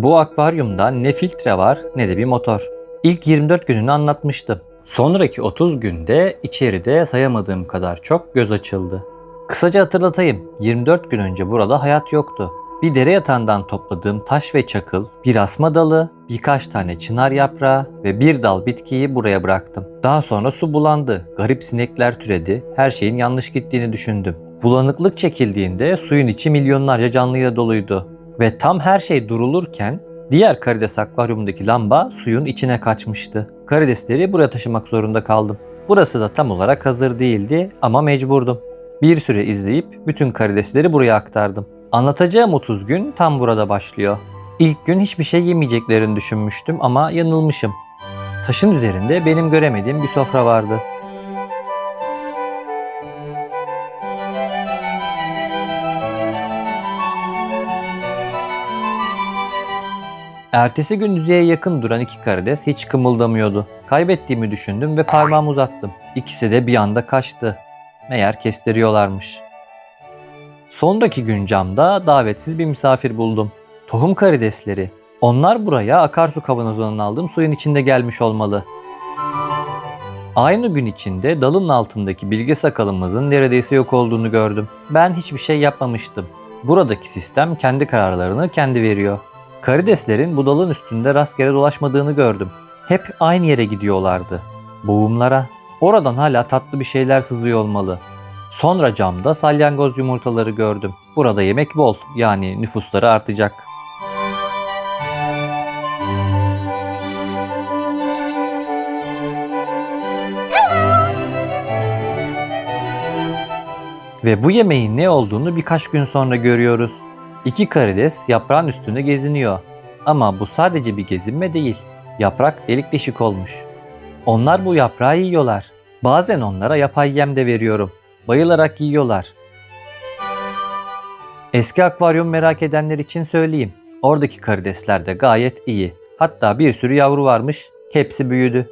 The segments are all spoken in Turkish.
Bu akvaryumda ne filtre var ne de bir motor. İlk 24 gününü anlatmıştım. Sonraki 30 günde içeride sayamadığım kadar çok göz açıldı. Kısaca hatırlatayım. 24 gün önce burada hayat yoktu. Bir dere yatağından topladığım taş ve çakıl, bir asma dalı, birkaç tane çınar yaprağı ve bir dal bitkiyi buraya bıraktım. Daha sonra su bulandı, garip sinekler türedi, her şeyin yanlış gittiğini düşündüm. Bulanıklık çekildiğinde suyun içi milyonlarca canlıyla doluydu. Ve tam her şey durulurken diğer karides akvaryumundaki lamba suyun içine kaçmıştı. Karidesleri buraya taşımak zorunda kaldım. Burası da tam olarak hazır değildi ama mecburdum. Bir süre izleyip bütün karidesleri buraya aktardım. Anlatacağım 30 gün tam burada başlıyor. İlk gün hiçbir şey yemeyeceklerini düşünmüştüm ama yanılmışım. Taşın üzerinde benim göremediğim bir sofra vardı. Ertesi gün yüzeye yakın duran iki karides hiç kımıldamıyordu. Kaybettiğimi düşündüm ve parmağımı uzattım. İkisi de bir anda kaçtı. Meğer kestiriyorlarmış. Sonraki gün camda davetsiz bir misafir buldum. Tohum karidesleri. Onlar buraya akarsu kavanozundan aldığım suyun içinde gelmiş olmalı. Aynı gün içinde dalın altındaki bilge sakalımızın neredeyse yok olduğunu gördüm. Ben hiçbir şey yapmamıştım. Buradaki sistem kendi kararlarını kendi veriyor. Karideslerin bu dalın üstünde rastgele dolaşmadığını gördüm. Hep aynı yere gidiyorlardı. Boğumlara. Oradan hala tatlı bir şeyler sızıyor olmalı. Sonra camda salyangoz yumurtaları gördüm. Burada yemek bol, yani nüfusları artacak. Ve bu yemeğin ne olduğunu birkaç gün sonra görüyoruz. İki karides yaprağın üstünde geziniyor. Ama bu sadece bir gezinme değil. Yaprak delik deşik olmuş. Onlar bu yaprağı yiyorlar. Bazen onlara yapay yem de veriyorum. Bayılarak yiyorlar. Eski akvaryum merak edenler için söyleyeyim. Oradaki karidesler de gayet iyi. Hatta bir sürü yavru varmış. Hepsi büyüdü.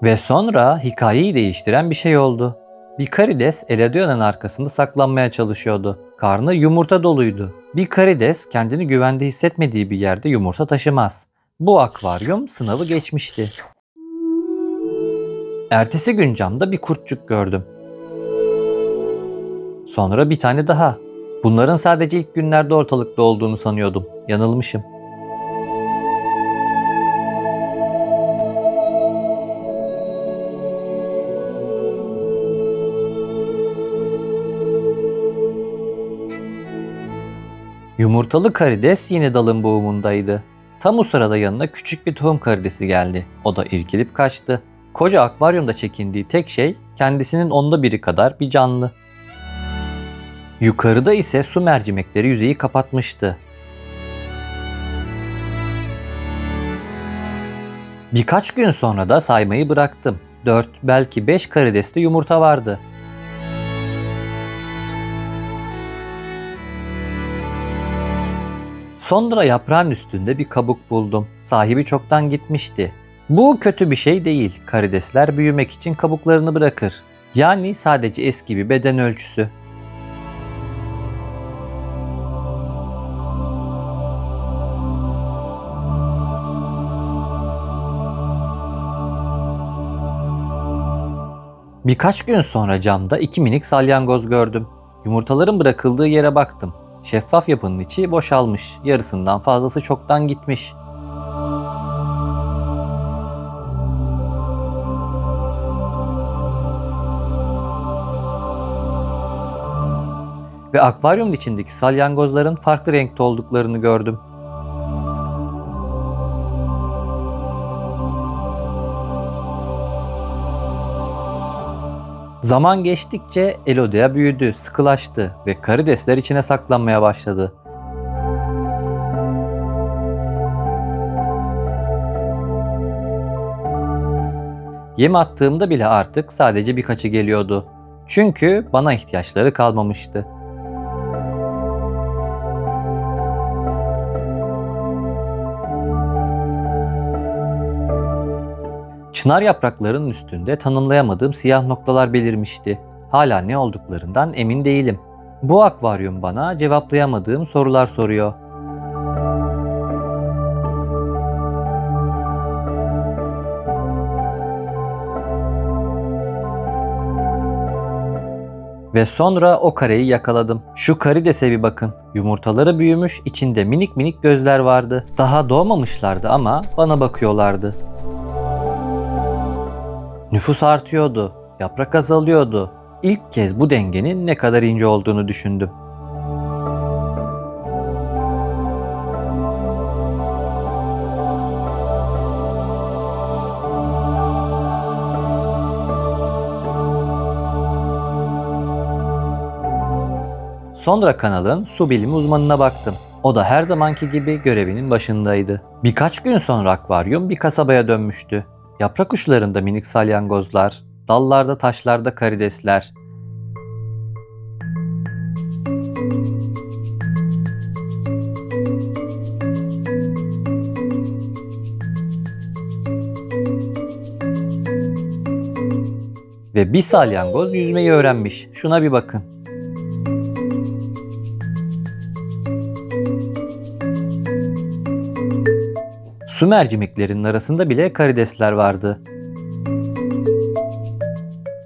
Ve sonra hikayeyi değiştiren bir şey oldu. Bir karides Eladia'nın arkasında saklanmaya çalışıyordu. Karnı yumurta doluydu. Bir karides kendini güvende hissetmediği bir yerde yumurta taşımaz. Bu akvaryum sınavı geçmişti. Ertesi gün camda bir kurtçuk gördüm. Sonra bir tane daha. Bunların sadece ilk günlerde ortalıkta olduğunu sanıyordum. Yanılmışım. Yumurtalı karides yine dalın boğumundaydı. Tam o sırada yanına küçük bir tohum karidesi geldi. O da irkilip kaçtı. Koca akvaryumda çekindiği tek şey kendisinin onda biri kadar bir canlı. Yukarıda ise su mercimekleri yüzeyi kapatmıştı. Birkaç gün sonra da saymayı bıraktım. 4 belki 5 karideste yumurta vardı. Sonra yaprağın üstünde bir kabuk buldum. Sahibi çoktan gitmişti. Bu kötü bir şey değil. Karidesler büyümek için kabuklarını bırakır. Yani sadece eski bir beden ölçüsü. Birkaç gün sonra camda iki minik salyangoz gördüm. Yumurtaların bırakıldığı yere baktım. Şeffaf yapının içi boşalmış. Yarısından fazlası çoktan gitmiş. Ve akvaryumun içindeki salyangozların farklı renkte olduklarını gördüm. Zaman geçtikçe Elodea büyüdü, sıkılaştı ve karidesler içine saklanmaya başladı. Yem attığımda bile artık sadece birkaçı geliyordu. Çünkü bana ihtiyaçları kalmamıştı. Çınar yapraklarının üstünde tanımlayamadığım siyah noktalar belirmişti. Hala ne olduklarından emin değilim. Bu akvaryum bana cevaplayamadığım sorular soruyor. Ve sonra o kareyi yakaladım. Şu karidese bir bakın. Yumurtaları büyümüş, içinde minik minik gözler vardı. Daha doğmamışlardı ama bana bakıyorlardı. Nüfus artıyordu. Yaprak azalıyordu. İlk kez bu dengenin ne kadar ince olduğunu düşündüm. Sonra kanalın su bilimi uzmanına baktım. O da her zamanki gibi görevinin başındaydı. Birkaç gün sonra akvaryum bir kasabaya dönmüştü. Yaprak uçlarında minik salyangozlar, dallarda taşlarda karidesler. Ve bir salyangoz yüzmeyi öğrenmiş. Şuna bir bakın. Su mercimeklerinin arasında bile karidesler vardı.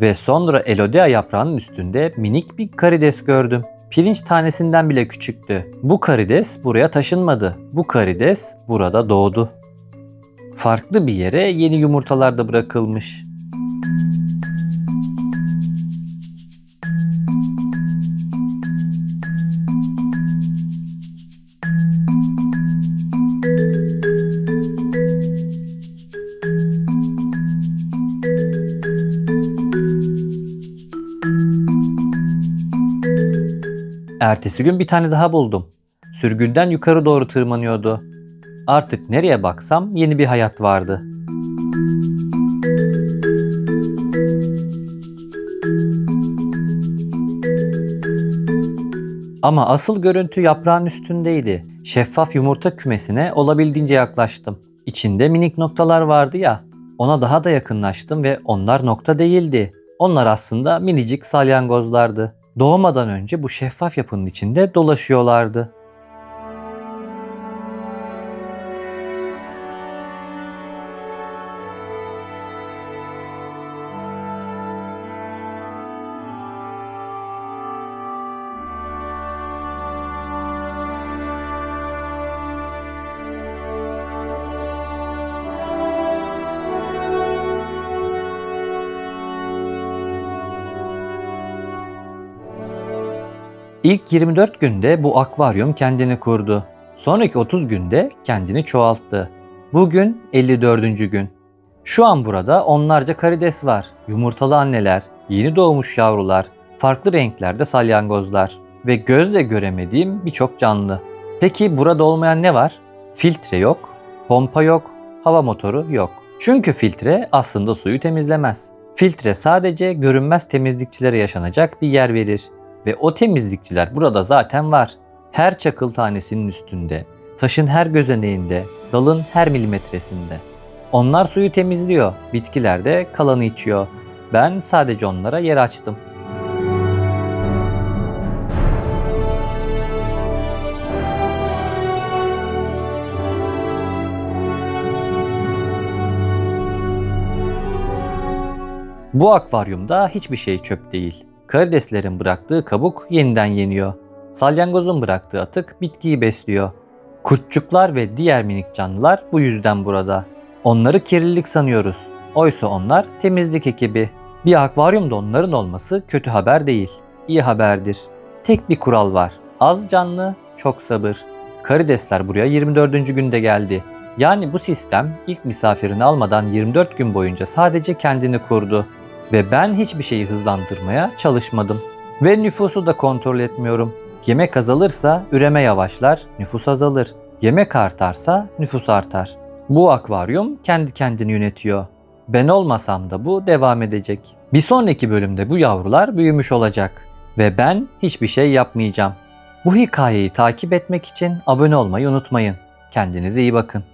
Ve sonra elodea yaprağının üstünde minik bir karides gördüm. Pirinç tanesinden bile küçüktü. Bu karides buraya taşınmadı. Bu karides burada doğdu. Farklı bir yere yeni yumurtalar da bırakılmış. Ertesi gün bir tane daha buldum. Sürgünden yukarı doğru tırmanıyordu. Artık nereye baksam yeni bir hayat vardı. Ama asıl görüntü yaprağın üstündeydi. Şeffaf yumurta kümesine olabildiğince yaklaştım. İçinde minik noktalar vardı ya. Ona daha da yakınlaştım ve onlar nokta değildi. Onlar aslında minicik salyangozlardı. Doğmadan önce bu şeffaf yapının içinde dolaşıyorlardı. İlk 24 günde bu akvaryum kendini kurdu. Sonraki 30 günde kendini çoğalttı. Bugün 54. gün. Şu an burada onlarca karides var. Yumurtalı anneler, yeni doğmuş yavrular, farklı renklerde salyangozlar ve gözle göremediğim birçok canlı. Peki burada olmayan ne var? Filtre yok, pompa yok, hava motoru yok. Çünkü filtre aslında suyu temizlemez. Filtre sadece görünmez temizlikçilere yaşanacak bir yer verir. Ve o temizlikçiler burada zaten var. Her çakıl tanesinin üstünde, taşın her gözeneğinde, dalın her milimetresinde. Onlar suyu temizliyor, bitkiler de kalanı içiyor. Ben sadece onlara yer açtım. Bu akvaryumda hiçbir şey çöp değil. Karideslerin bıraktığı kabuk yeniden yeniyor. Salyangozun bıraktığı atık bitkiyi besliyor. Kurtçuklar ve diğer minik canlılar bu yüzden burada. Onları kirlilik sanıyoruz. Oysa onlar temizlik ekibi. Bir akvaryumda onların olması kötü haber değil, iyi haberdir. Tek bir kural var. Az canlı, çok sabır. Karidesler buraya 24. günde geldi. Yani bu sistem ilk misafirini almadan 24 gün boyunca sadece kendini kurdu. Ve ben hiçbir şeyi hızlandırmaya çalışmadım. Ve nüfusu da kontrol etmiyorum. Yemek azalırsa üreme yavaşlar, nüfus azalır. Yemek artarsa nüfus artar. Bu akvaryum kendi kendini yönetiyor. Ben olmasam da bu devam edecek. Bir sonraki bölümde bu yavrular büyümüş olacak. Ve ben hiçbir şey yapmayacağım. Bu hikayeyi takip etmek için abone olmayı unutmayın. Kendinize iyi bakın.